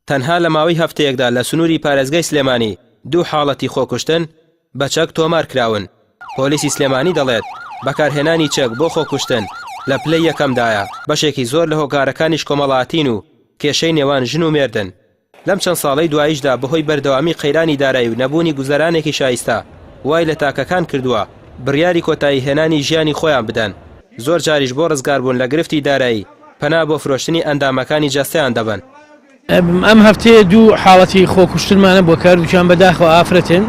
تەنها لە ماوەی هەفتەیەکدا لە سنووری پارێزگای سلێمانی 2 حاڵەتی خۆکوشتن بە چەک تۆمار کراون. پۆلیسی سلێمانی دەڵێت بەکارهێنانی چەک بۆ خۆکوشتن لە پلەی یەکەمدایە بەشێکی زۆر لە هۆکارەکانیش کۆمەڵاتین و کێشەی نێوان ژن و مێردن. لەم چەند ساڵەی دواییشدا بەهۆی بەردەوامی قەیرانی دارایی و نەبوونی گوزەرانێکی شایستە وای لە تاکەکان کردووە بڕیاری کۆتایی هێنانی ژیانی خۆیان بدەن. زۆر جاریش بۆ ڕزگاربوون لە گرفتی دارایی پەنا بۆ فرۆشتنی ئەندامەکانی جەستەیان دەبن. ئەم هەفتەیە 2 حاڵەتی خۆکوشتنمانە بۆ کار دووچیان بەداخەوە ئافرەتن.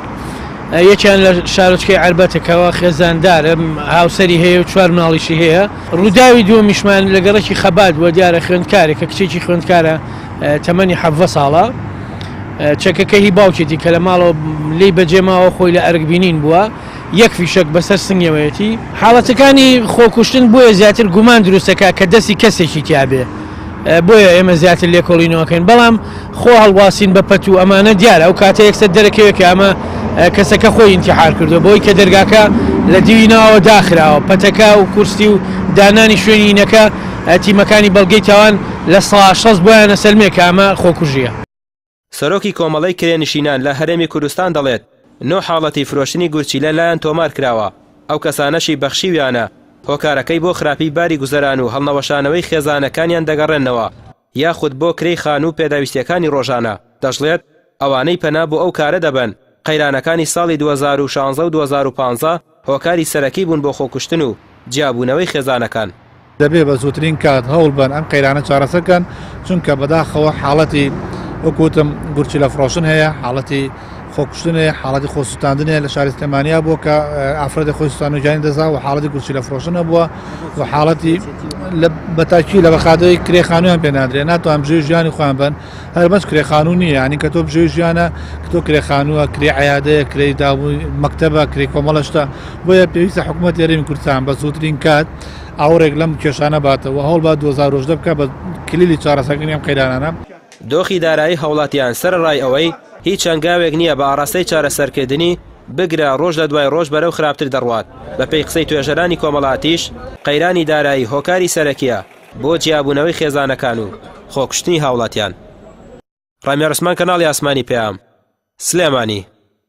یەکیان لە شارۆچکەی عەربەتەکەوە خێزاندارە هاوسەری هەیە و 4 ماڵیشی هەیە. ڕووداوی دووەمیشمان لە گەڕێکی خەبات بووە دیارە خوێندکارێکە کچێکی خوێندکارە تەمەنی 17 ساڵە. چەکەکە هی باوکێتی کە لە ماڵەوە لی بەجێماوە خۆی لە ئەرگبینین بووە. 1 فیشک بەسەر سنگەوەیەتی. حاڵەتەکانی خۆکوشتن بۆیە زیاتر گومان دروستەکە کە دەستی کەسێکی تیابێ. بۆیە ئێمە زیاتر لێکۆڵینەوەکەین بەڵام خۆ هەڵواسین بە پەت و ئەمانە دیارە ئەو کاتە یەکسەر دەرەکەوێت کە ئەمە کەسەکە خۆی ئینتیحار کردو بۆی کە دەرگاکە لە دیوینەوە داخراوە پەتەکە و کورسی و دانانی شوێنینەکە تیمەکانی بەڵگەی تاوان لە 60 بۆیانە سەلمێک کە ئەمە خۆکوژیە. سەرۆکی کۆمەڵەی کرێنشینان لە هەرێمی کوردستان دەڵێت 9 حاڵەتی فرۆشتنی گورچی لەلایەن تۆمار کراوە. ئەو کەسانەشی بەخشیویانە هۆکارەکەی بۆ خراپی باری گوزەران و هەڵنەوەشانەوەی خێزانەکانیان دەگەڕێنەوە یاخود بۆ کرێی خان و پێداویستیەکانی ڕۆژانە. دەژڵێت ئەوانەی پەنا بۆ ئەو کارە دەبن قەیرانەکانی ساڵی 2016 و 2015 هۆکاری سەرەکی بوون بۆ خۆکوشتن و جیابوونەوەی خێزانەکان. دەبێ بە زووترین کات هەوڵ بن ئەم قەیرانە چارەسەرکەن چونکە بەداخەوە حاڵەتی وەکوتم گورچی لە فرۆشن هەیە، حاڵەتی خۆکوشتن هەیە، حاڵەتی خۆسووتاندنێ لە شاری سلێمانیا بووە کە ئافرەتی خۆی سووتان و گیانی دەزا و حاڵەتی گورچی لە فرۆشنە بووە و حاڵەتی بەتاکی لە بەخادەی کرێخانویان پێنادرێ ناتوان بژێ ژیانی خۆیان بن هەر بەس کرێخانوو نییە ینی کە تۆ بژێ ژیانە کە تۆ کرێخانووە کرێ عەیادەیە کرێی دابووی مەکتەبە کرێ کۆمەڵەشتە بۆیە پێویستە حکوومەت هەرێمی کوردستان بە زووترین کات ئاوڕێک لەم کێشانە باتەوە هەوڵ با 2010 بکە بە کلیلی چارەسەرکردنی ئەم قەیرانانە. دۆخی دارایی هەوڵاتیان سەرڕای ئەوەی هیچ هەنگاوێک نییە بە ئاراستەی چارەسەرکردنی بگرە ڕۆژ لە دوای ڕۆژ بەرەو خراپتر دەڕوات. بەپێی قسەی توێژەرانی کۆمەڵاتیش قەیرانی دارایی هۆکاری سەرەکیە بۆ جیابوونەوەی خێزانەکان و خۆکوشتنی هاوڵاتیان. ڕامی ڕسمان کەناڵی ئاسمانی پێام سلێمانی.